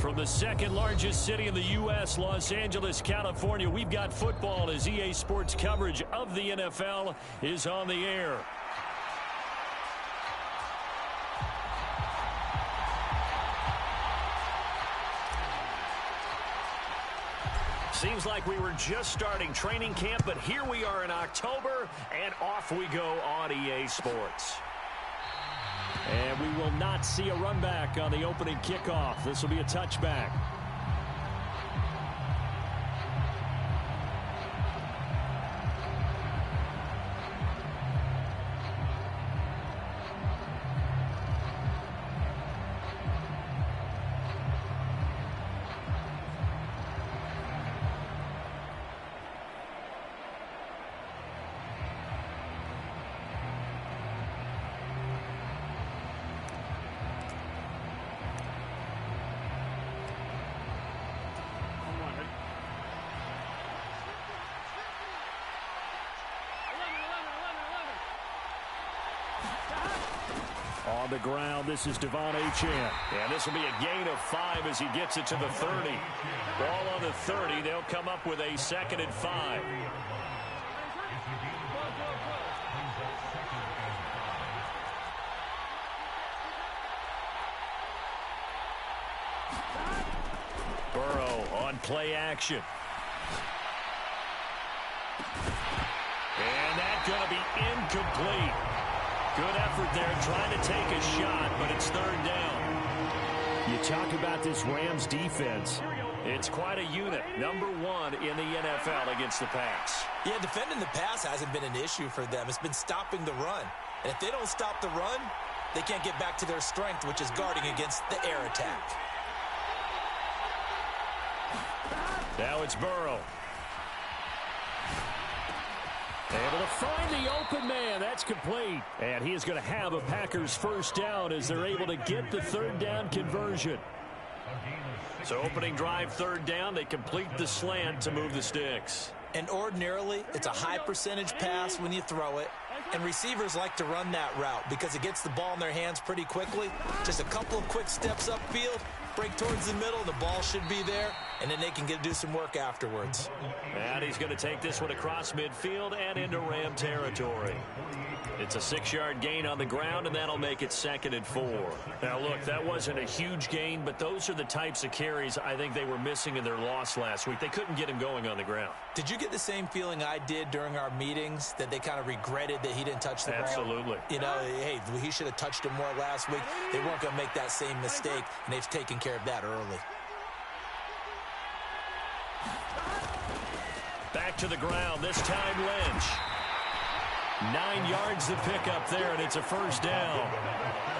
From the second largest city in the U.S., Los Angeles, California, we've got football as EA Sports coverage of the NFL is on the air. Seems like we were just starting training camp, but here we are in October, and off we go on EA Sports. And we will not see a run back on the opening kickoff. This will be a touchback. On the ground, this is Devon Achane. And this will be a gain of 5 as he gets it to the 30. Ball on the 30. They'll come up with a 2nd and 5. Burrow on play action. And that's going to be incomplete. Good effort there trying to take a shot, but it's 3rd down. You talk about this Rams defense. It's quite a unit. Number 1 in the NFL against the pass. Yeah, defending the pass hasn't been an issue for them. It's been stopping the run. And if they don't stop the run, they can't get back to their strength, which is guarding against the air attack. Now it's Burrow. Able to find the open man. That's complete. And he is going to have a Packers first down as they're able to get the 3rd down conversion. So opening drive, 3rd down. They complete the slant to move the sticks. And ordinarily, it's a high percentage pass when you throw it. And receivers like to run that route because it gets the ball in their hands pretty quickly. Just a couple of quick steps upfield, break towards the middle, the ball should be there, and then they can do some work afterwards. And he's going to take this one across midfield and into Ram territory. It's a 6-yard gain on the ground, and that'll make it 2nd and 4. Now, look, that wasn't a huge gain, but those are the types of carries I think they were missing in their loss last week. They couldn't get him going on the ground. Did you get the same feeling I did during our meetings, that they kind of regretted that he didn't touch the ball? Absolutely. You know, hey, he should have touched him more last week. They weren't going to make that same mistake, and they've taken care of that early. Back to the ground, this time Lynch. 9 yards to pick up there, and it's a first down.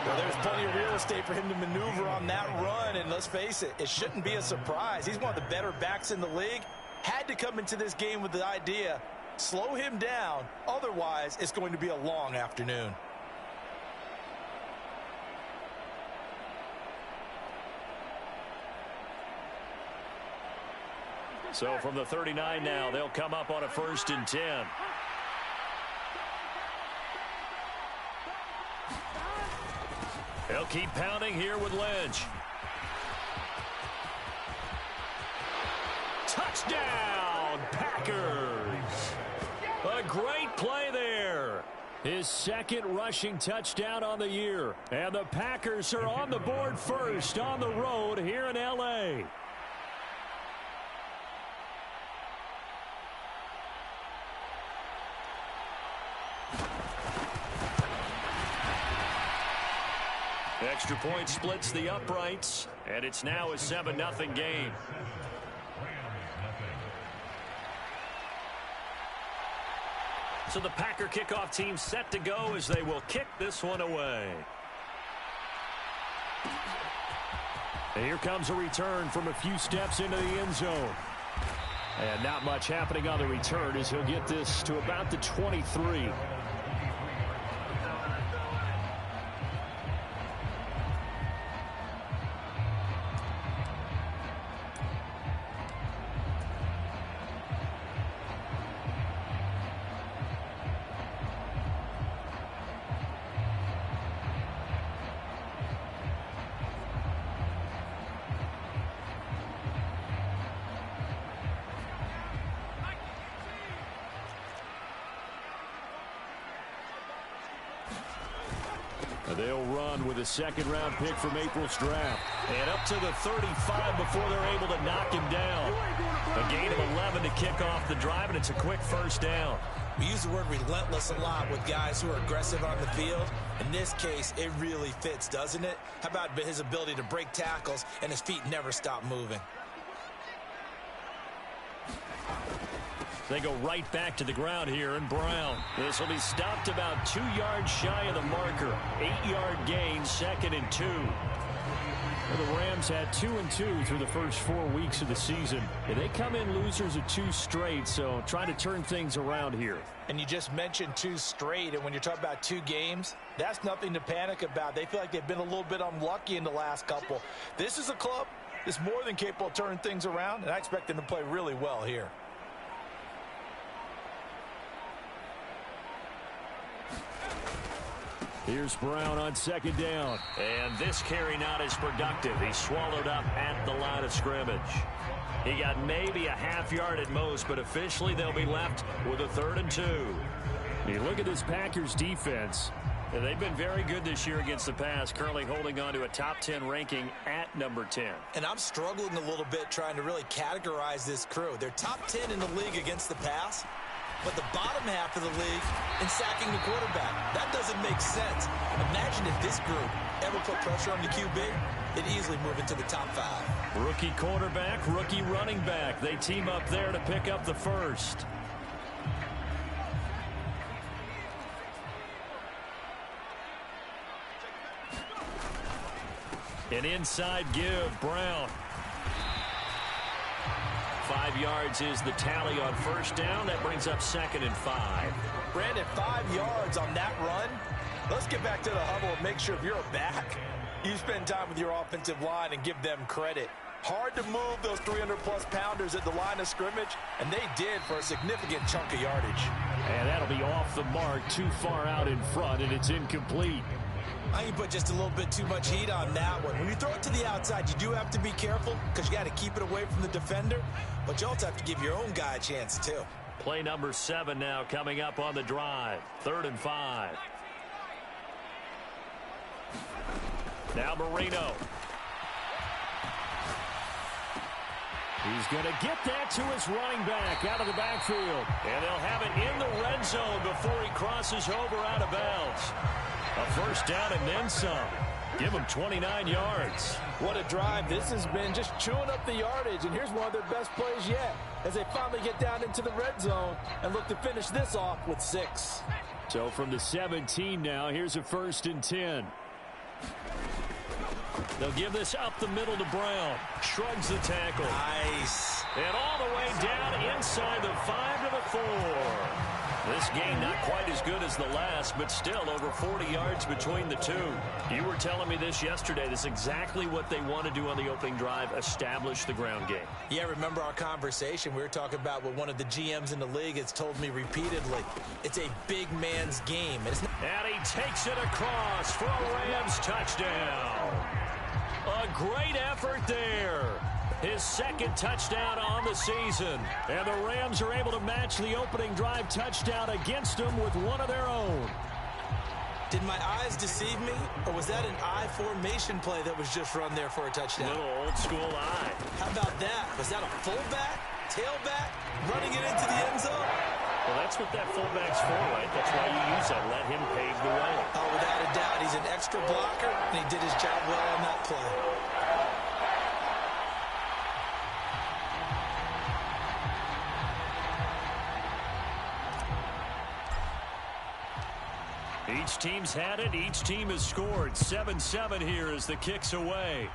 Well, there's plenty of real estate for him to maneuver on that run, and let's face it, it shouldn't be a surprise. He's one of the better backs in the league. Had to come into this game with the idea, slow him down, otherwise it's going to be a long afternoon. So from the 39 now, they'll come up on a 1st and 10. They'll keep pounding here with Lynch. Touchdown, Packers. A great play there. His 2nd rushing touchdown on the year. And the Packers are on the board first on the road here in L.A. Extra point splits the uprights, and it's now a 7-0 game. So the Packer kickoff team set to go as they will kick this one away. And here comes a return from a few steps into the end zone. And not much happening on the return as he'll get this to about the 23. They'll run with a second-round pick from April's draft. And up to the 35 before they're able to knock him down. A gain of 11 to kick off the drive, and it's a quick first down. We use the word relentless a lot with guys who are aggressive on the field. In this case, it really fits, doesn't it? How about his ability to break tackles and his feet never stop moving? They go right back to the ground here, and Brown. This will be stopped about 2 yards shy of the marker. 8-yard gain, 2nd and 2. Well, the Rams had 2-2 through the first 4 weeks of the season. And they come in losers of 2 straight, so trying to turn things around here. And you just mentioned 2 straight, and when you're talking about 2 games, that's nothing to panic about. They feel like they've been a little bit unlucky in the last couple. This is a club that's more than capable of turning things around, and I expect them to play really well here. Here's Brown on 2nd down. And this carry not as productive. He's swallowed up at the line of scrimmage. He got maybe a half yard at most, but officially they'll be left with a 3rd and 2. You look at this Packers defense, and they've been very good this year against the pass, currently holding on to a top 10 ranking at number 10. And I'm struggling a little bit trying to really categorize this crew. They're top 10 in the league against the pass, but the bottom half of the league in sacking the quarterback. That doesn't make sense. Imagine if this group ever put pressure on the QB, they'd easily move into the top 5. Rookie quarterback, rookie running back. They team up there to pick up the first. An inside give, Brown. 5 yards is the tally on first down. That brings up 2nd and 5. Brandon, 5 yards on that run. Let's get back to the huddle and make sure if you're a back, you spend time with your offensive line and give them credit. Hard to move those 300-plus pounders at the line of scrimmage, and they did for a significant chunk of yardage. And that'll be off the mark, too far out in front, and it's incomplete. I think you put just a little bit too much heat on that one. When you throw it to the outside, you do have to be careful because you got to keep it away from the defender, but you also have to give your own guy a chance too. Play number 7 now coming up on the drive. 3rd and 5. Now Marino. He's going to get that to his running back out of the backfield. And they'll have it in the red zone before he crosses over out of bounds. A first down and then some. Give him 29 yards. What a drive. This has been just chewing up the yardage, and here's one of their best plays yet as they finally get down into the red zone and look to finish this off with 6. So from the 17 now, here's a 1st and 10. They'll give this up the middle to Brown. Shrugs the tackle. Nice. And all the way down inside the 5 to the 4. This game not quite as good as the last, but still over 40 yards between the two. You were telling me this yesterday. This is exactly what they want to do on the opening drive, establish the ground game. Yeah, remember our conversation. We were talking about what one of the GMs in the league has told me repeatedly. It's a big man's game. And he takes it across for a Rams touchdown. A great effort there. His 2nd touchdown on the season. And the Rams are able to match the opening drive touchdown against them with one of their own. Did my eyes deceive me, or was that an I formation play that was just run there for a touchdown? Little old school eye. How about that? Was that a fullback, tailback, running it into the end zone? Well, that's what that fullback's for, right? That's why you use that. Let him pave the way. Oh, without a doubt. He's an extra blocker, and he did his job well on that play. Each team's had it. Each team has scored. 7-7 here as the kick's away.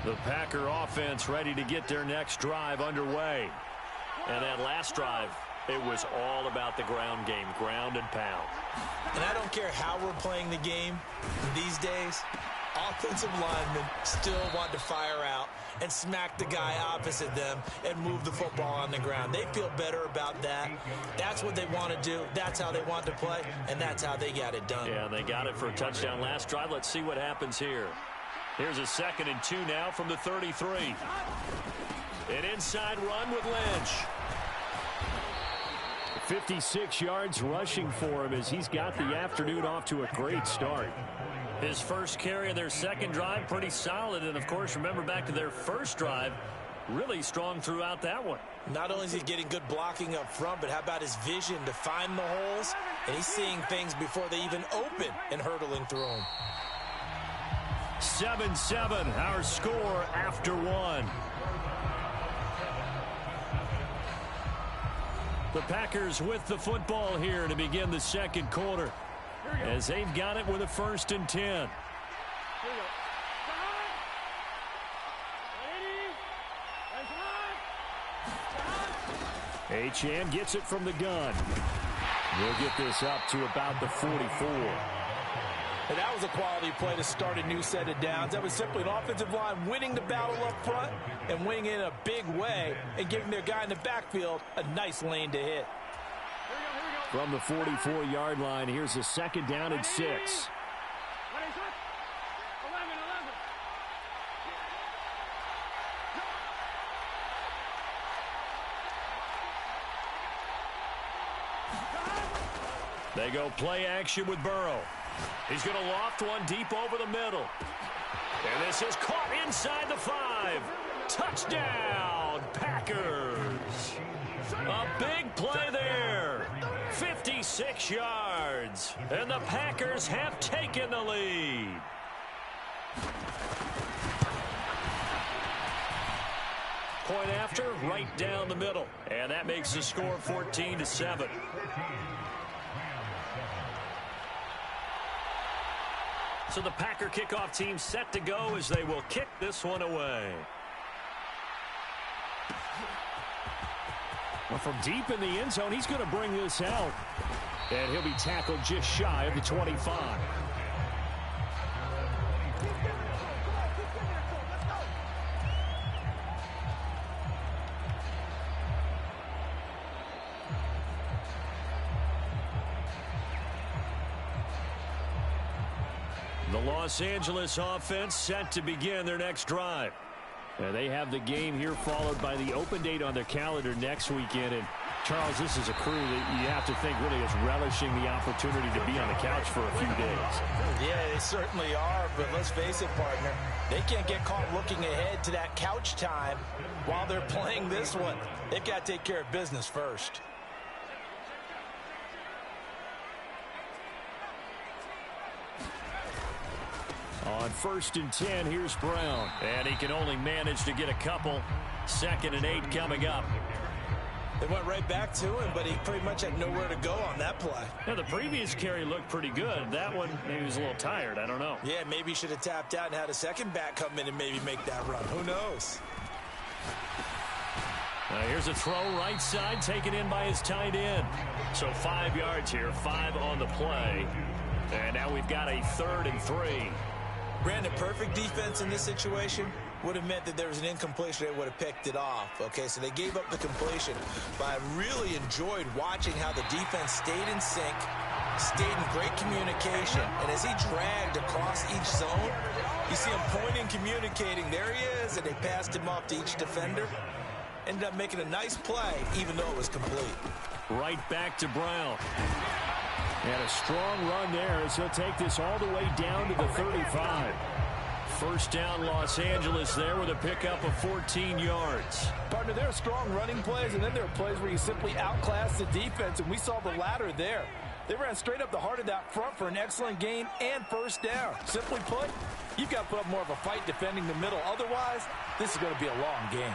The Packer offense ready to get their next drive underway. And that last drive, it was all about the ground game, ground and pound. And I don't care how we're playing the game these days. offensive linemen still want to fire out and smack the guy opposite them and move the football on the ground. They feel better about that. That's what they want to do. That's how they want to play, and that's how they got it done. Yeah, they got it for a touchdown last drive. Let's see what happens here. Here's a 2nd and 2 now from the 33. An inside run with Lynch. 56 yards rushing for him as he's got the afternoon off to a great start. His first carry of their second drive, pretty solid. And, of course, remember back to their first drive, really strong throughout that one. Not only is he getting good blocking up front, but how about his vision to find the holes? And he's seeing things before they even open and hurtling through them. 7-7, our score after one. The Packers with the football here to begin the second quarter, as they've got it with a 1st and 10. Achane gets it from the gun. We'll get this up to about the 44. And that was a quality play to start a new set of downs. That was simply an offensive line winning the battle up front and winning in a big way and giving their guy in the backfield a nice lane to hit. From the 44-yard line, here's a 2nd down and 6. They go play action with Burrow. He's going to loft one deep over the middle. And this is caught inside the 5. Touchdown, Packers. A big play there. 56 yards. And the Packers have taken the lead. Point after, right down the middle. And that makes the score 14-7. So the Packer kickoff team set to go as they will kick this one away. Well, from deep in the end zone, he's going to bring this out. And he'll be tackled just shy of the 25. The Los Angeles offense set to begin their next drive. And they have the game here followed by the open date on their calendar next weekend. And, Charles, this is a crew that you have to think really is relishing the opportunity to be on the couch for a few days. Yeah, they certainly are, but let's face it, partner. They can't get caught looking ahead to that couch time while they're playing this one. They've got to take care of business first. On 1st and 10, here's Brown. And he can only manage to get a couple. 2nd and 8 coming up. They went right back to him, but he pretty much had nowhere to go on that play. Now, the previous carry looked pretty good. That one, maybe he was a little tired. I don't know. Yeah, maybe he should have tapped out and had a second back come in and maybe make that run. Who knows? Here's a throw right side taken in by his tight end. So 5 yards here, 5 on the play. And now we've got a 3rd and 3. Brandon, perfect defense in this situation would have meant that there was an incompletion. They would have picked it off. Okay, so they gave up the completion. But I really enjoyed watching how the defense stayed in sync, stayed in great communication. And as he dragged across each zone, you see him pointing, communicating. There he is, and they passed him off to each defender. Ended up making a nice play, even though it was complete. Right back to Brown. And a strong run there as he'll take this all the way down to the 35. First down, Los Angeles there with a pickup of 14 yards. Partner, there are strong running plays, and then there are plays where you simply outclass the defense, and we saw the latter there. They ran straight up the heart of that front for an excellent gain and first down. Simply put, you've got to put up more of a fight defending the middle. Otherwise, this is going to be a long game.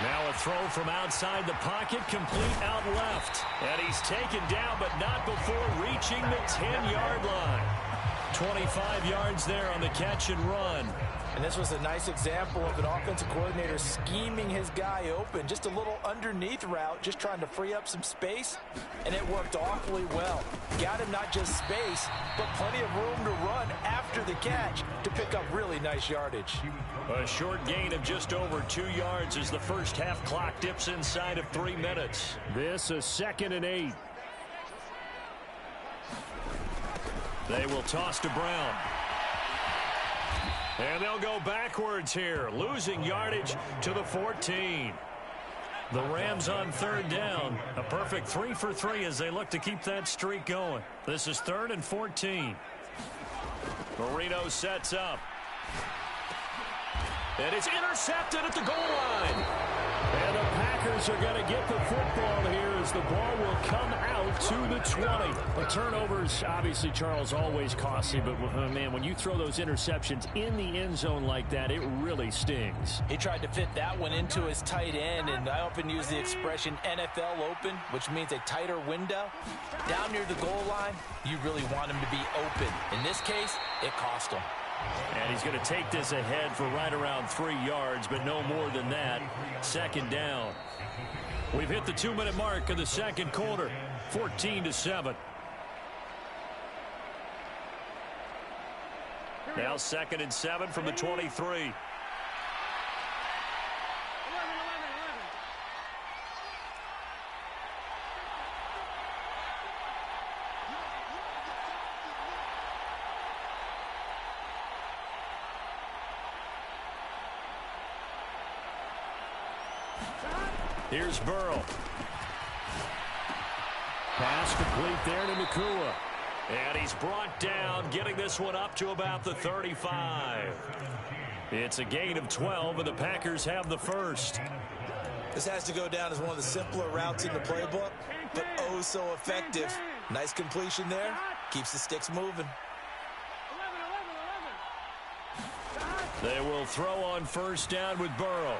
Now a throw from outside the pocket, complete out left. And he's taken down, but not before reaching the 10-yard line. 25 yards there on the catch and run. And this was a nice example of an offensive coordinator scheming his guy open. Just a little underneath route, just trying to free up some space, and it worked awfully well. Got him not just space, but plenty of room to run after the catch to pick up really nice yardage. A short gain of just over 2 yards as the first half clock dips inside of 3 minutes. This is 2nd and 8. They will toss to Brown. And they'll go backwards here, losing yardage to the 14. The Rams on 3rd down. A perfect 3 for 3 as they look to keep that streak going. This is 3rd and 14. Marino sets up. And it's intercepted at the goal line. And the Packers are going to get the football here as the ball will come out to the 20. The turnovers, obviously, Charles, always costly. But, man, when you throw those interceptions in the end zone like that, it really stings. He tried to fit that one into his tight end, and I often use the expression NFL open, which means a tighter window. Down near the goal line, you really want him to be open. In this case, it cost him. And he's going to take this ahead for right around 3 yards, but no more than that. 2nd down. We've hit the 2-minute mark of the second quarter, 14-7. Now 2nd and 7 from the 23. Here's Burrow. Pass complete there to Nakua. And he's brought down, getting this one up to about the 35. It's a gain of 12, and the Packers have the first. This has to go down as one of the simpler routes in the playbook, but oh so effective. Nice completion there. Keeps the sticks moving. They will throw on 1st down with Burrow.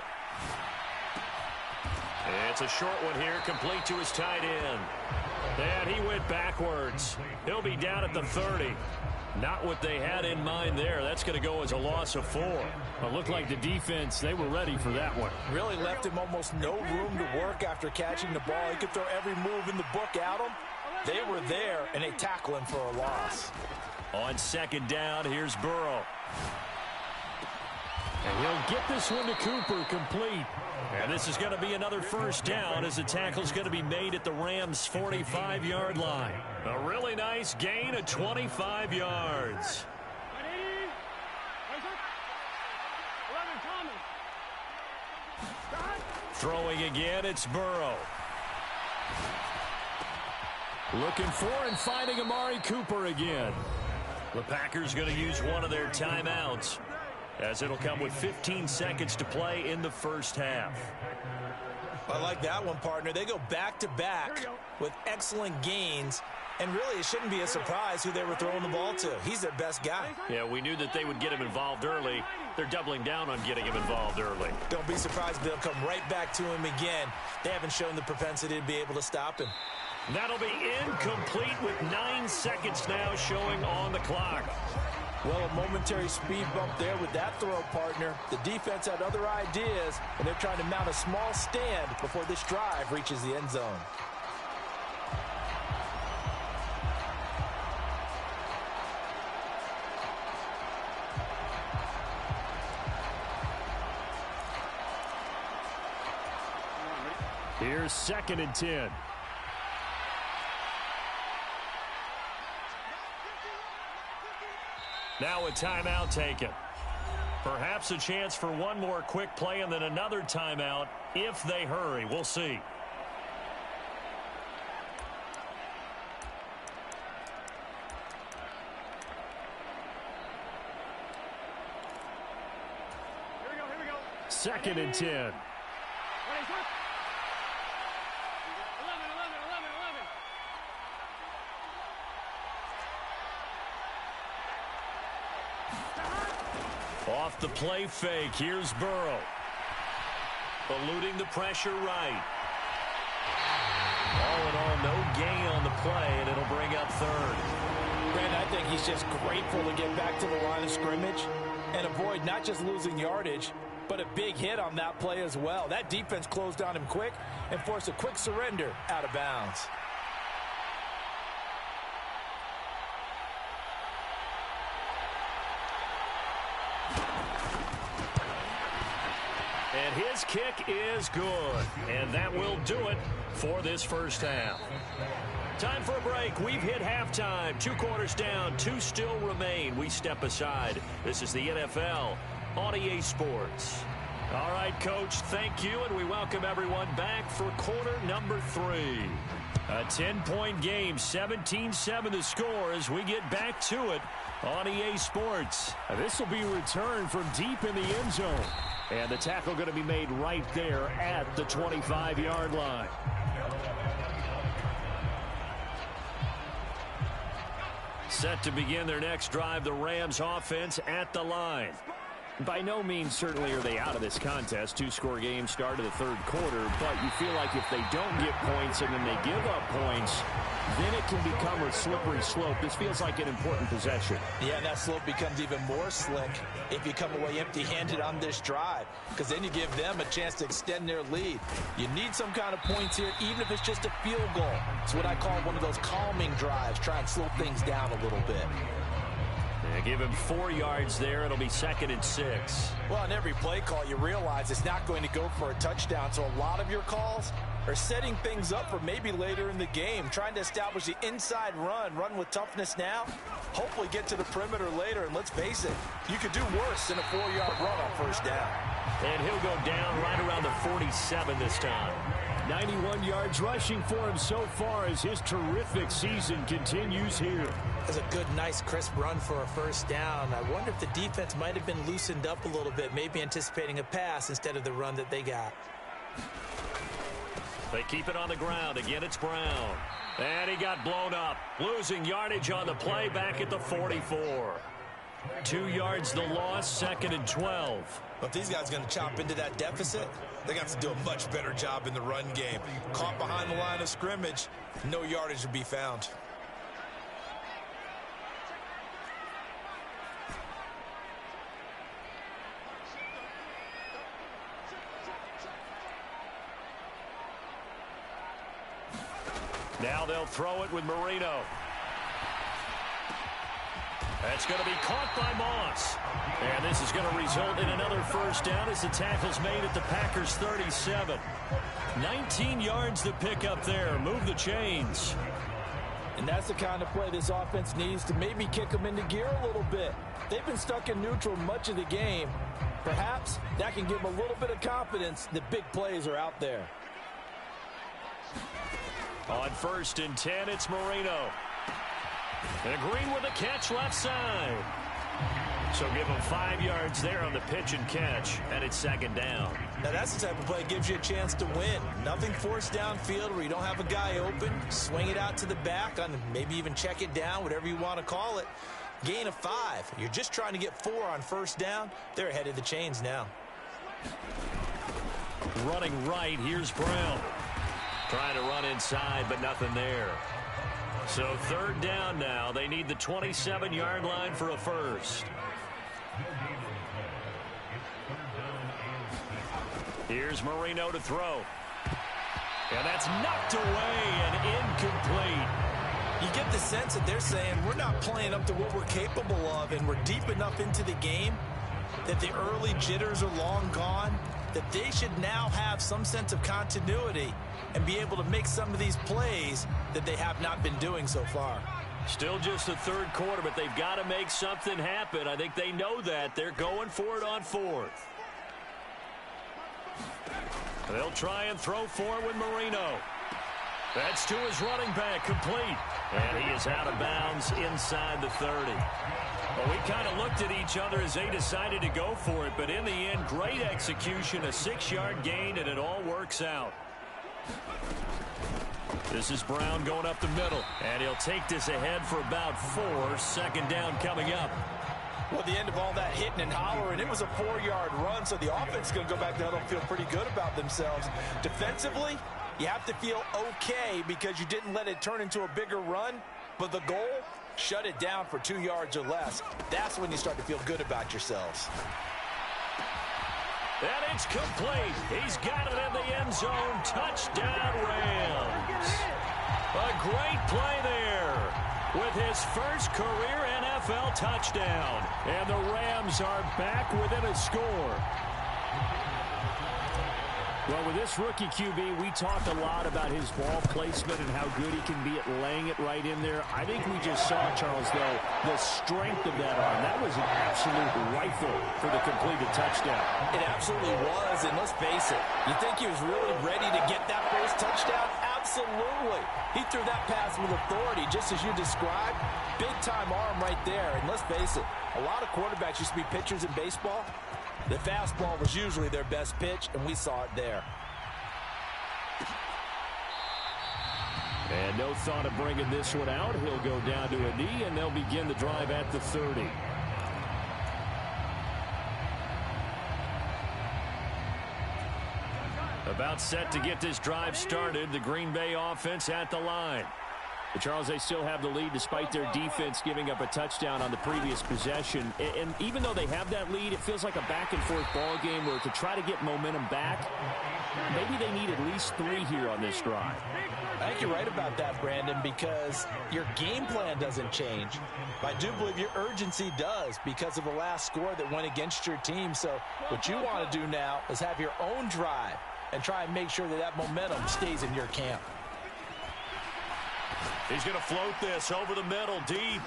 It's a short one here, complete to his tight end. And he went backwards. He'll be down at the 30. Not what they had in mind there. That's going to go as a loss of 4. It looked like the defense, they were ready for that one. Really left him almost no room to work after catching the ball. He could throw every move in the book at him. They were there, and they tackle him for a loss. On 2nd down, here's Burrow. And he'll get this one to Cooper, complete. And this is going to be another 1st down as the tackle's going to be made at the Rams' 45-yard line. A really nice gain of 25 yards. Throwing again, it's Burrow. Looking for and finding Amari Cooper again. The Packers going to use one of their timeouts, as it'll come with 15 seconds to play in the first half. I like that one, partner. They go back-to-back with excellent gains, and really it shouldn't be a surprise who they were throwing the ball to. He's their best guy. Yeah, we knew that they would get him involved early. They're doubling down on getting him involved early. Don't be surprised if they'll come right back to him again. They haven't shown the propensity to be able to stop him. That'll be incomplete with 9 seconds now showing on the clock. Well, a momentary speed bump there with that throw, partner. The defense had other ideas, and they're trying to mount a small stand before this drive reaches the end zone. Here's 2nd and 10. Now a timeout taken. Perhaps a chance for one more quick play and then another timeout if they hurry. We'll see. Here we go. 2nd and 10. Off the play fake, here's Burrow. Eluding the pressure right. All in all, no gain on the play, and it'll bring up 3rd. Brandon, I think he's just grateful to get back to the line of scrimmage and avoid not just losing yardage, but a big hit on that play as well. That defense closed on him quick and forced a quick surrender out of bounds. And his kick is good. And that will do it for this first half. Time for a break. We've hit halftime. 2 quarters down. 2 still remain. We step aside. This is the NFL on EA Sports. All right, Coach, thank you. And we welcome everyone back for quarter number 3. A 10-point game, 17-7 the score as we get back to it on EA Sports. This will be returned from deep in the end zone. And the tackle going to be made right there at the 25-yard line. Set to begin their next drive, the Rams offense at the line. By no means certainly are they out of this contest. 2-score game start of the third quarter, but you feel like if they don't get points and then they give up points, then it can become a slippery slope. This feels like an important possession. Yeah, and that slope becomes even more slick if you come away empty-handed on this drive, because then you give them a chance to extend their lead. You need some kind of points here, even if it's just a field goal. It's what I call one of those calming drives. Try and slow things down a little bit. Yeah, give him 4 yards there. It'll be 2nd and 6. Well, on every play call, you realize it's not going to go for a touchdown. So a lot of your calls are setting things up for maybe later in the game, trying to establish the inside run with toughness now, hopefully get to the perimeter later. And let's face it, you could do worse than a 4-yard run on first down. And he'll go down right around the 47 this time. 91 yards rushing for him so far as his terrific season continues here. That's a good, nice, crisp run for a first down. I wonder if the defense might have been loosened up a little bit, maybe anticipating a pass instead of the run that they got. They keep it on the ground. Again, it's Brown. And he got blown up. Losing yardage on the play back at the 44. 2 yards the loss, 2nd and 12. But if these guys are going to chop into that deficit, they got to do a much better job in the run game. Caught behind the line of scrimmage, no yardage to be found. Now they'll throw it with Marino. That's going to be caught by Moss. And this is going to result in another first down as the tackle's made at the Packers' 37. 19 yards to pick up there. Move the chains. And that's the kind of play this offense needs to maybe kick them into gear a little bit. They've been stuck in neutral much of the game. Perhaps that can give them a little bit of confidence that big plays are out there. On 1st and 10, it's Marino. And Green with a catch left side. So give him 5 yards there on the pitch and catch, and it's 2nd down. Now that's the type of play that gives you a chance to win. Nothing forced downfield where you don't have a guy open. Swing it out to the back, on maybe even check it down, whatever you want to call it. Gain of 5. You're just trying to get 4 on first down. They're ahead of the chains now. Running right, here's Brown. Trying to run inside, but nothing there. So 3rd down now. They need the 27-yard line for a first. Here's Marino to throw. And that's knocked away and incomplete. You get the sense that they're saying we're not playing up to what we're capable of, and we're deep enough into the game that the early jitters are long gone, that they should now have some sense of continuity and be able to make some of these plays that they have not been doing so far. Still just the 3rd quarter, but they've got to make something happen. I think they know that. They're going for it on 4th. They'll try and throw for it with Marino. That's to his running back, complete. And he is out of bounds inside the 30. Well, we kind of looked at each other as they decided to go for it, but in the end, great execution, a 6-yard gain, and it all works out. This is Brown going up the middle, and he'll take this ahead for about 4. 2nd down coming up. Well, at the end of all that hitting and hollering, it was a 4-yard run, so the offense is going to go back down and feel pretty good about themselves. Defensively, you have to feel okay because you didn't let it turn into a bigger run, but the goal, shut it down for 2 yards or less. That's when you start to feel good about yourselves. And it's complete. He's got it in the end zone. Touchdown, Rams. A great play there with his first career NFL touchdown. And the Rams are back within a score. Well, with this rookie QB, we talked a lot about his ball placement and how good he can be at laying it right in there. I think we just saw, Charles, though, the strength of that arm. That was an absolute rifle for the completed touchdown. It absolutely was, and let's face it, you think he was really ready to get that first touchdown? Absolutely. He threw that pass with authority, just as you described. Big-time arm right there, and let's face it, a lot of quarterbacks used to be pitchers in baseball. The fastball was usually their best pitch, and we saw it there. And no thought of bringing this one out. He'll go down to a knee, and they'll begin the drive at the 30. About set to get this drive started. The Green Bay offense at the line. But Charles, they still have the lead despite their defense giving up a touchdown on the previous possession. And even though they have that lead, it feels like a back-and-forth ball game where to try to get momentum back, maybe they need at least 3 here on this drive. I think you're right about that, Brandon, because your game plan doesn't change. I do believe your urgency does because of the last score that went against your team. So what you want to do now is have your own drive and try and make sure that that momentum stays in your camp. He's going to float this over the middle, deep.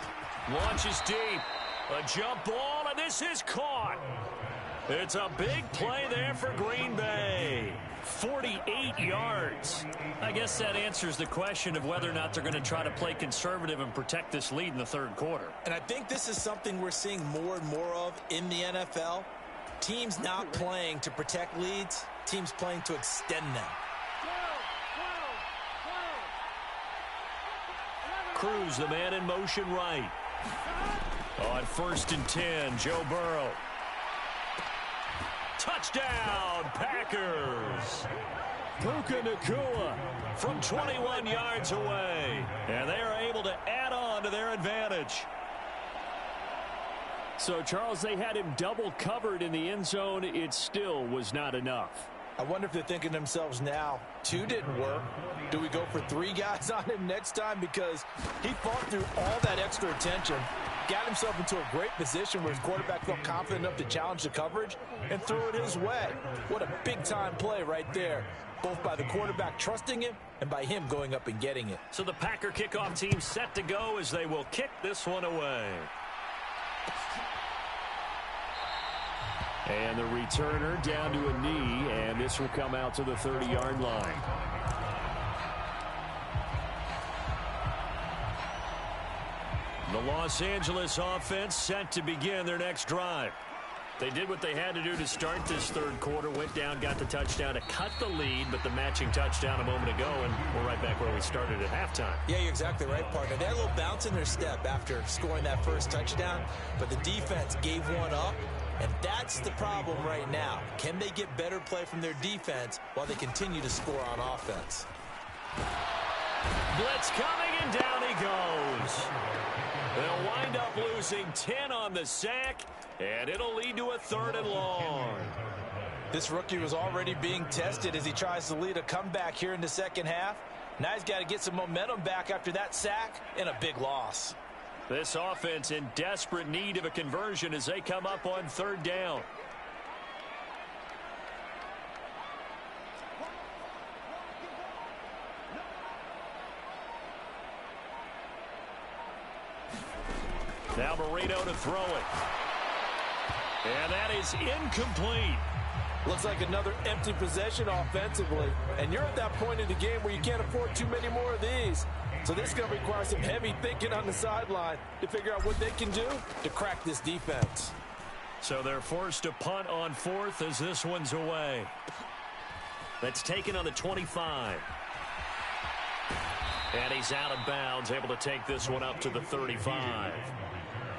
Launches deep. A jump ball, and this is caught. It's a big play there for Green Bay. 48 yards. I guess that answers the question of whether or not they're going to try to play conservative and protect this lead in the third quarter. And I think this is something we're seeing more and more of in the NFL. Teams not playing to protect leads, teams playing to extend them. Cruz, the man in motion right. On 1st and 10, Joe Burrow. Touchdown, Packers. Puka Nacua from 21 yards away. And they are able to add on to their advantage. So, Charles, they had him double covered in the end zone. It still was not enough. I wonder if they're thinking to themselves now, 2 didn't work. Do we go for 3 guys on him next time? Because he fought through all that extra attention, got himself into a great position where his quarterback felt confident enough to challenge the coverage and threw it his way. What a big-time play right there, both by the quarterback trusting him and by him going up and getting it. So the Packer kickoff team set to go as they will kick this one away. And the returner down to a knee, and this will come out to the 30-yard line. The Los Angeles offense set to begin their next drive. They did what they had to do to start this third quarter, went down, got the touchdown to cut the lead, but the matching touchdown a moment ago, and we're right back where we started at halftime. Yeah, you're exactly right, partner. They had a little bounce in their step after scoring that first touchdown, but the defense gave one up. And that's the problem right now. Can they get better play from their defense while they continue to score on offense? Blitz coming, and down he goes. They'll wind up losing 10 on the sack, and it'll lead to a 3rd and long. This rookie was already being tested as he tries to lead a comeback here in the second half. Now he's got to get some momentum back after that sack and a big loss. This offense in desperate need of a conversion as they come up on 3rd down. Now Marino to throw it. And that is incomplete. Looks like another empty possession offensively. And you're at that point in the game where you can't afford too many more of these. So this is going to require some heavy thinking on the sideline to figure out what they can do to crack this defense. So they're forced to punt on 4th as this one's away. That's taken on the 25. And he's out of bounds, able to take this one up to the 35.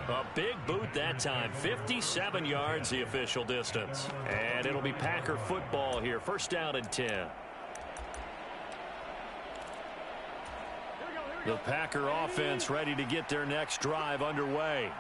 A big boot that time. 57 yards the official distance. And it'll be Packer football here. 1st down and 10. The Packer offense ready to get their next drive underway.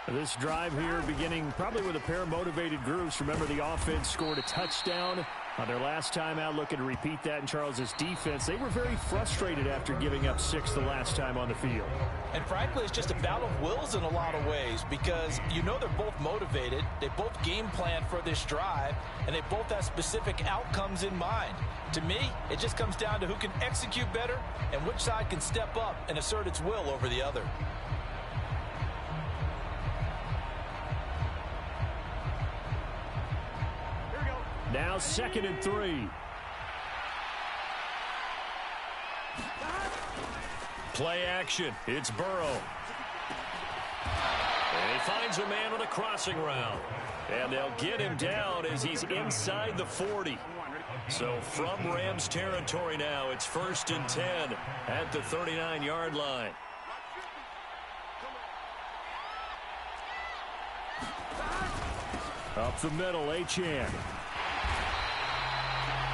This drive here beginning probably with a pair of motivated groups. Remember, the offense scored a touchdown on their last time out, looking to repeat that in Charles's defense. They were very frustrated after giving up 6 the last time on the field. And frankly, it's just a battle of wills in a lot of ways because you know they're both motivated. They both game plan for this drive, and they both have specific outcomes in mind. To me, it just comes down to who can execute better and which side can step up and assert its will over the other. Now 2nd and 3. Play action. It's Burrow. And he finds a man on a crossing route. And they'll get him down as he's inside the 40. So from Rams territory now, it's 1st and 10 at the 39-yard line. Up the middle, Achane.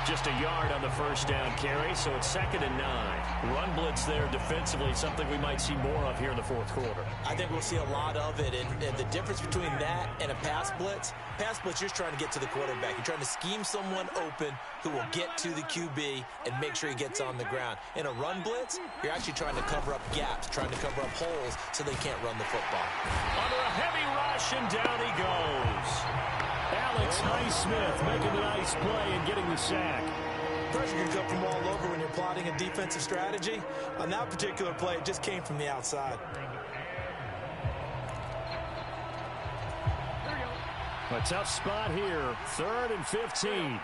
Just a yard on the first down carry, so it's 2nd and 9. Run blitz there defensively, something we might see more of here in the 4th quarter. I think we'll see a lot of it, and the difference between that and a pass blitz, you're just trying to get to the quarterback. You're trying to scheme someone open who will get to the QB and make sure he gets on the ground. In a run blitz, you're actually trying to cover up gaps, trying to cover up holes so they can't run the football. Under a heavy rush, and down he goes. Alex Highsmith making a nice play and getting the sack. Pressure can come from all over when you're plotting a defensive strategy. On that particular play, it just came from the outside. A tough spot here. 3rd and 15.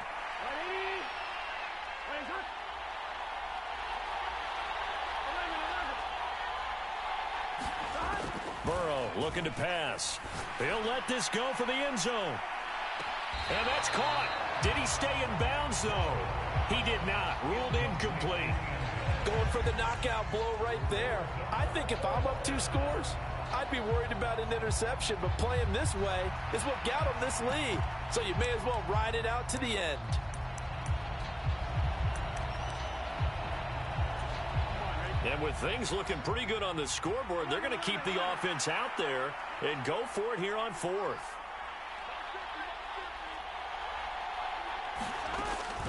Burrow looking to pass. He'll let this go for the end zone. And that's caught. Did he stay in bounds, though? He did not. Ruled incomplete. Going for the knockout blow right there. I think if I'm up 2 scores, I'd be worried about an interception, but playing this way is what got him this lead. So you may as well ride it out to the end. And with things looking pretty good on the scoreboard, they're going to keep the offense out there and go for it here on 4th.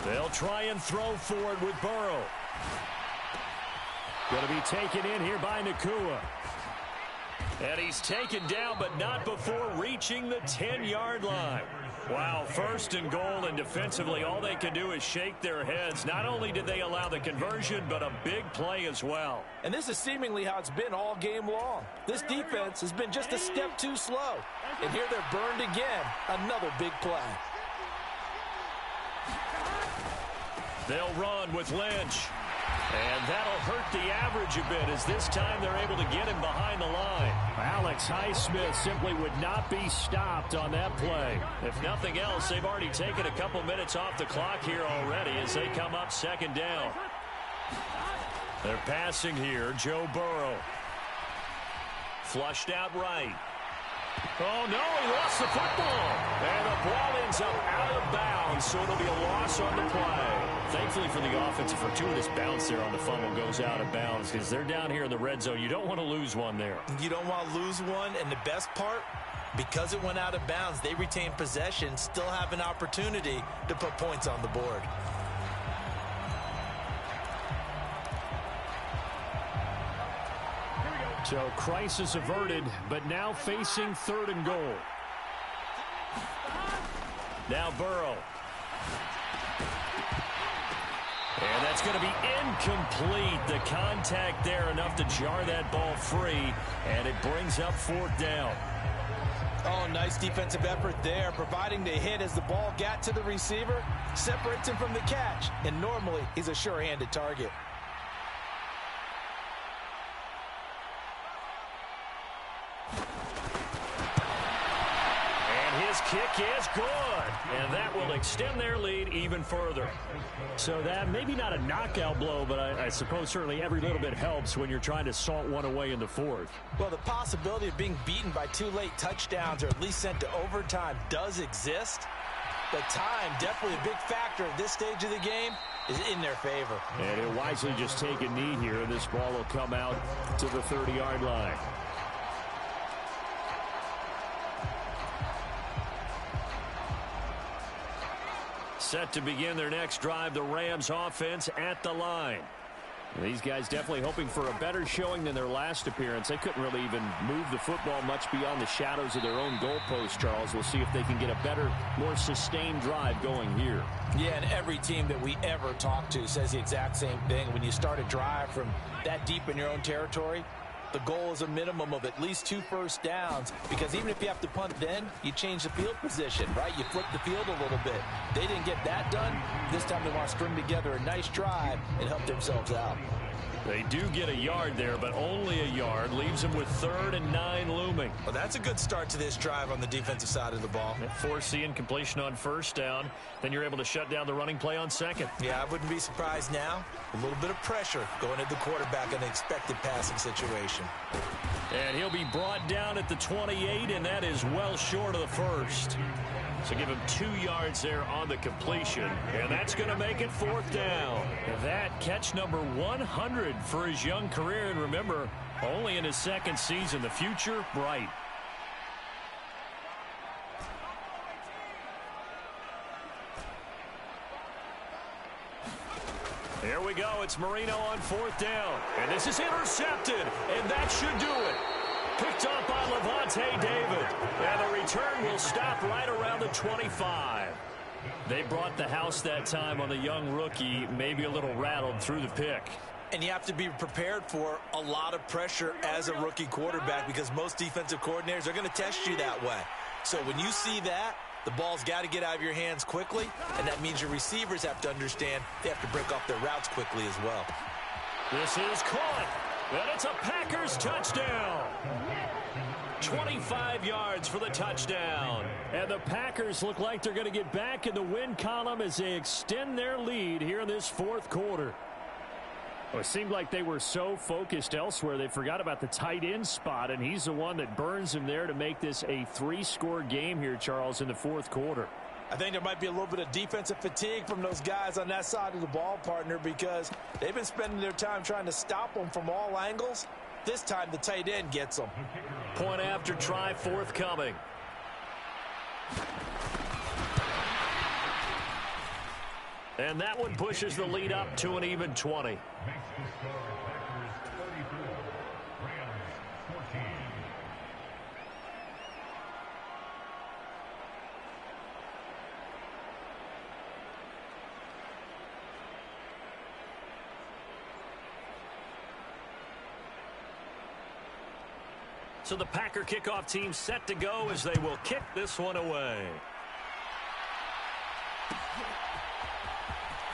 They'll try and throw for it with Burrow. Going to be taken in here by Nacua. And he's taken down, but not before reaching the 10-yard line. Wow, 1st and goal, and defensively all they can do is shake their heads. Not only did they allow the conversion, but a big play as well. And this is seemingly how it's been all game long. This defense has been just a step too slow. And here they're burned again. Another big play. They'll run with Lynch. And that'll hurt the average a bit as this time they're able to get him behind the line. Alex Highsmith simply would not be stopped on that play. If nothing else, they've already taken a couple minutes off the clock here already as they come up 2nd down. They're passing here. Joe Burrow. Flushed out right. Oh, no, he lost the football. And the ball ends up out of bounds, so it'll be a loss on the play. Thankfully for the offense, a fortuitous bounce there on the fumble goes out of bounds because they're down here in the red zone. You don't want to lose one there. You don't want to lose one, and the best part, because it went out of bounds, they retain possession, still have an opportunity to put points on the board. So crisis averted, but now facing 3rd and goal. Now Burrow. And that's going to be incomplete. The contact there enough to jar that ball free, and it brings up 4th down. Oh, nice defensive effort there, providing the hit as the ball got to the receiver, separates him from the catch, and normally he's a sure-handed target. Kick is good, and that will extend their lead even further. So that maybe not a knockout blow, but I suppose certainly every little bit helps when you're trying to salt one away in the 4th. Well, the possibility of being beaten by 2 late touchdowns or at least sent to overtime does exist, but time definitely a big factor at this stage of the game. is in their favor. And he'll wisely just take a knee here, and this ball will come out to the 30-yard line. Set to begin their next drive, the Rams offense at the line. These guys definitely hoping for a better showing than their last appearance. They couldn't really even move the football much beyond the shadows of their own goalpost, Charles. We'll see if they can get a better, more sustained drive going here. Yeah, and every team that we ever talk to says the exact same thing. When you start a drive from that deep in your own territory, the goal is a minimum of at least 2 first downs, because even if you have to punt then, you change the field position, right? You flip the field a little bit. They didn't get that done. This time they want to string together a nice drive and help themselves out. They do get a yard there, but only a yard. Leaves them with 3rd and 9 looming. Well, that's a good start to this drive on the defensive side of the ball. Force the incompletion on 1st down. Then you're able to shut down the running play on 2nd. Yeah, I wouldn't be surprised now. A little bit of pressure going at the quarterback in an expected passing situation. And he'll be brought down at the 28, and that is well short of the 1st. So give him 2 yards there on the completion, and that's going to make it 4th down. That catch number 100 for his young career, and remember, only in his 2nd season. The future bright. Here we go. It's Marino on 4th down, and this is intercepted, and that should do it. Picked up by Lavonte David. And the return will stop right around the 25. They brought the house that time on the young rookie, maybe a little rattled through the pick. And you have to be prepared for a lot of pressure as a rookie quarterback, because most defensive coordinators are going to test you that way. So when you see that, the ball's got to get out of your hands quickly, and that means your receivers have to understand they have to break off their routes quickly as well. This is caught. And it's a Packers touchdown. 25 yards for the touchdown. And the Packers look like they're going to get back in the win column as they extend their lead here in this 4th quarter. Well, it seemed like they were so focused elsewhere they forgot about the tight end spot, and he's the one that burns him there to make this a 3-score game here, Charles, in the 4th quarter. I think there might be a little bit of defensive fatigue from those guys on that side of the ball, partner, because they've been spending their time trying to stop them from all angles. This time the tight end gets them. Point after try forthcoming. And that one pushes the lead up to an even 20. So the Packer kickoff team set to go as they will kick this one away.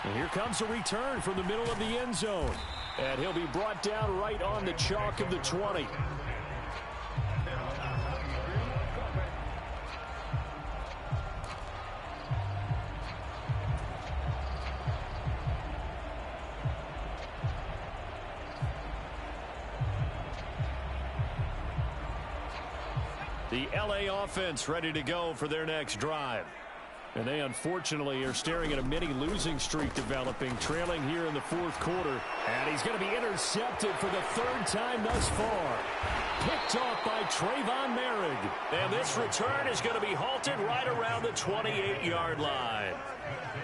And here comes a return from the middle of the end zone. And he'll be brought down right on the chalk of the 20. The LA offense ready to go for their next drive. And they unfortunately are staring at a mini losing streak developing, trailing here in the 4th quarter. And he's going to be intercepted for the 3rd time thus far. Picked off by Trayvon Merrick. And this return is going to be halted right around the 28-yard line.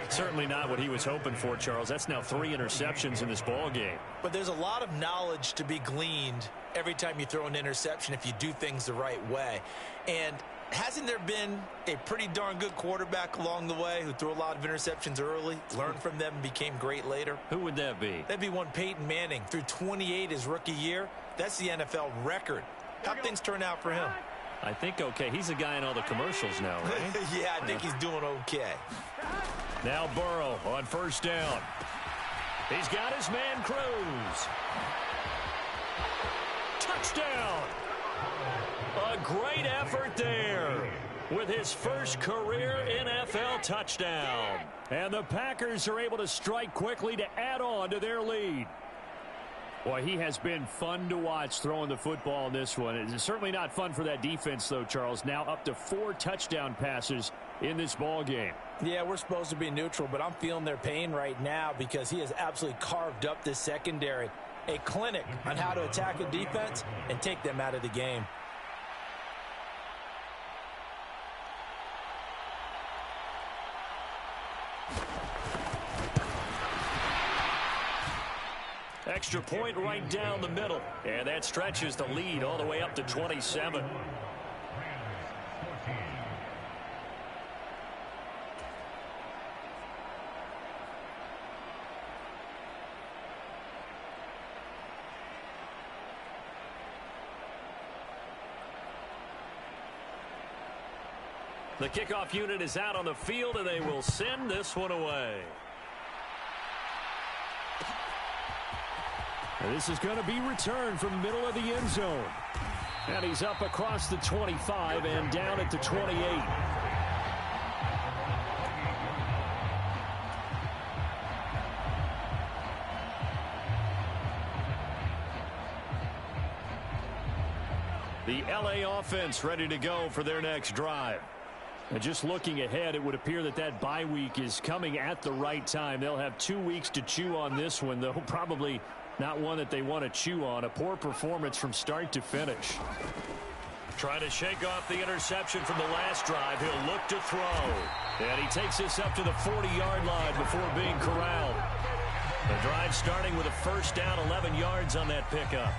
Certainly not what he was hoping for, Charles. That's now 3 interceptions in this ball game. But there's a lot of knowledge to be gleaned every time you throw an interception if you do things the right way. And hasn't there been a pretty darn good quarterback along the way who threw a lot of interceptions early, learned from them, and became great later? Who would that be? That'd be one Peyton Manning. Threw 28 his rookie year. That's the NFL record. How'd things turn out for him? I think okay. He's a guy in all the commercials now, right? Yeah, I think he's doing okay. Now Burrow on 1st down. He's got his man Cruz. Touchdown. A great effort there with his first career NFL touchdown. And the Packers are able to strike quickly to add on to their lead. Boy, he has been fun to watch throwing the football in this one. It's certainly not fun for that defense, though, Charles. Now up to 4 touchdown passes in this ball game. Yeah, we're supposed to be neutral, but I'm feeling their pain right now because he has absolutely carved up this secondary. A clinic on how to attack a defense and take them out of the game. Extra point right down the middle. And that stretches the lead all the way up to 27. The kickoff unit is out on the field, and they will send this one away. And this is going to be returned from middle of the end zone. And he's up across the 25 and down at the 28. The LA offense ready to go for their next drive. And just looking ahead, it would appear that that bye week is coming at the right time. They'll have 2 weeks to chew on this one, though probably not one that they want to chew on. A poor performance from start to finish. Trying to shake off the interception from the last drive. He'll look to throw. And he takes this up to the 40-yard line before being corralled. The drive starting with a first down, 11 yards on that pickup.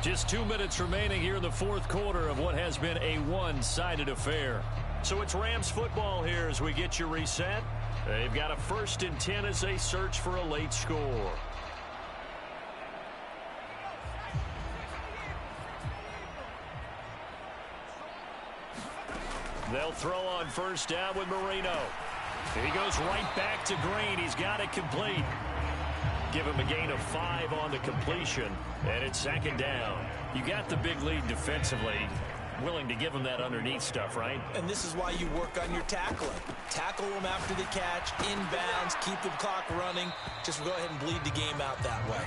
Just 2 minutes remaining here in the fourth quarter of what has been a one-sided affair. So it's Rams football here as we get you reset. They've got a 1st and 10 as they search for a late score. They'll throw on first down with Marino. He goes right back to Green. He's got it complete. Give him a gain of 5 on the completion, and it's 2nd down. You got the big lead defensively. Willing to give him that underneath stuff, right? And this is why you work on your tackling. Tackle them after the catch, inbounds, keep the clock running. Just go ahead and bleed the game out that way.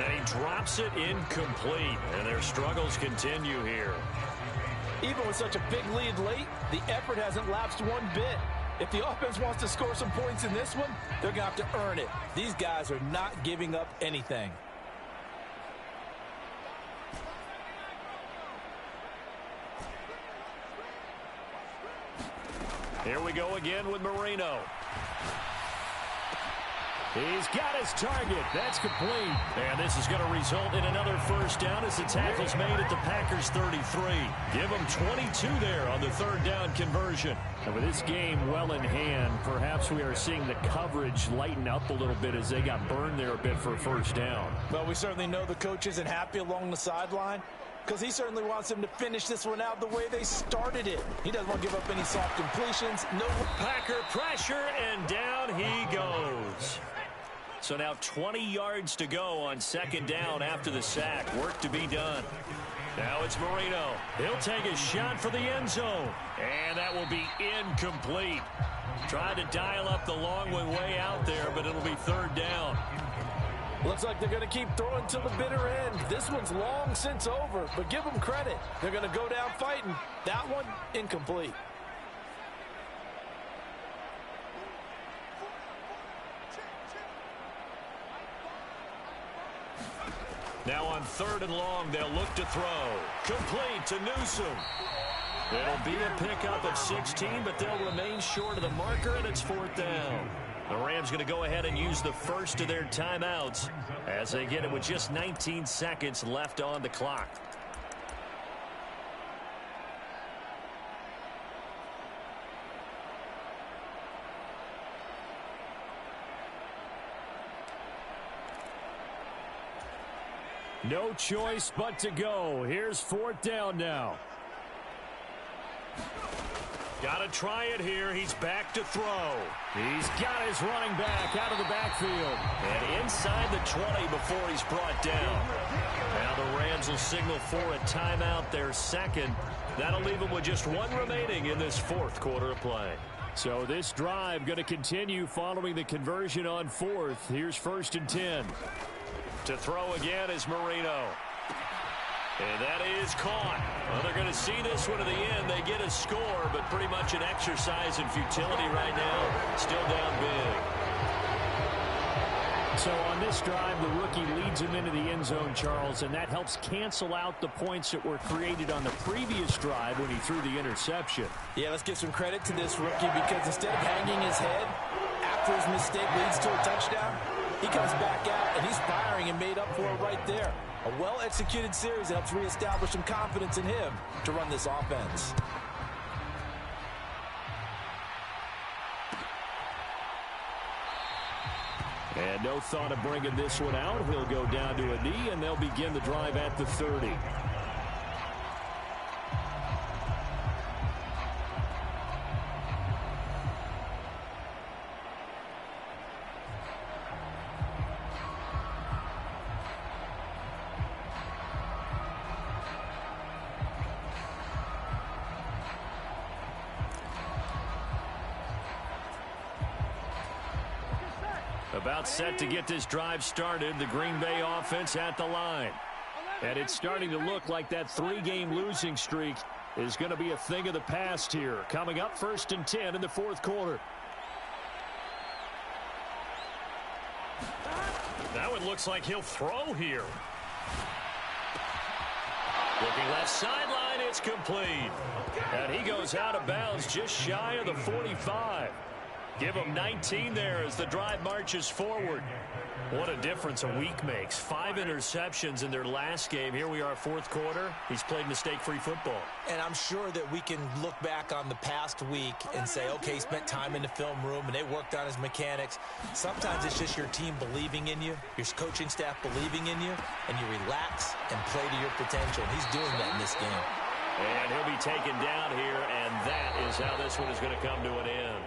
And he drops it incomplete, and their struggles continue here. Even with such a big lead late, the effort hasn't lapsed one bit. If the offense wants to score some points in this one, they're going to have to earn it. These guys are not giving up anything. Here we go again with Marino. He's got his target. That's complete. And this is going to result in another first down as the tackle's made at the Packers 33. Give them 22 there on the 3rd down conversion. And with this game well in hand, perhaps we are seeing the coverage lighten up a little bit as they got burned there a bit for a first down. Well, we certainly know the coach isn't happy along the sideline because he certainly wants them to finish this one out the way they started it. He doesn't want to give up any soft completions. No. Packer pressure, and down he goes. So now 20 yards to go on 2nd down after the sack. Work to be done. Now it's Marino. He'll take a shot for the end zone. And that will be incomplete. Tried to dial up the long way out there, but it'll be 3rd down. Looks like they're going to keep throwing till the bitter end. This one's long since over, but give them credit. They're going to go down fighting. That one, incomplete. Now on 3rd and long, they'll look to throw. Complete to Newsome. It'll be a pickup of 16, but they'll remain short of the marker, and it's 4th down. The Rams going to go ahead and use the first of their timeouts as they get it with just 19 seconds left on the clock. No choice but to go. Here's 4th down now. Got to try it here. He's back to throw. He's got his running back out of the backfield. And inside the 20 before he's brought down. Now the Rams will signal for a timeout, their 2nd. That'll leave them with just 1 remaining in this 4th quarter of play. So this drive going to continue following the conversion on 4th. Here's 1st and 10. To throw again is Marino. And that is caught. Well, they're going to see this one to the end. They get a score, but pretty much an exercise in futility right now. Still down big. So on this drive, the rookie leads him into the end zone, Charles, and that helps cancel out the points that were created on the previous drive when he threw the interception. Yeah, let's give some credit to this rookie because instead of hanging his head after his mistake leads to a touchdown, he comes back out and he's firing and made up for it right there. A well-executed series that helps reestablish some confidence in him to run this offense. And no thought of bringing this one out. He'll go down to a knee, and they'll begin the drive at the 30. About set to get this drive started. The Green Bay offense at the line. And it's starting to look like that 3-game losing streak is going to be a thing of the past here. Coming up 1st and 10 in the 4th quarter. That one looks like he'll throw here. Looking left sideline, it's complete. And he goes out of bounds just shy of the 45. Give him 19 there as the drive marches forward. What a difference a week makes. 5 interceptions in their last game. Here we are, 4th quarter. He's played mistake-free football. And I'm sure that we can look back on the past week and say, okay, he spent time in the film room and they worked on his mechanics. Sometimes it's just your team believing in you, your coaching staff believing in you, and you relax and play to your potential. And he's doing that in this game. And he'll be taken down here, and that is how this one is going to come to an end.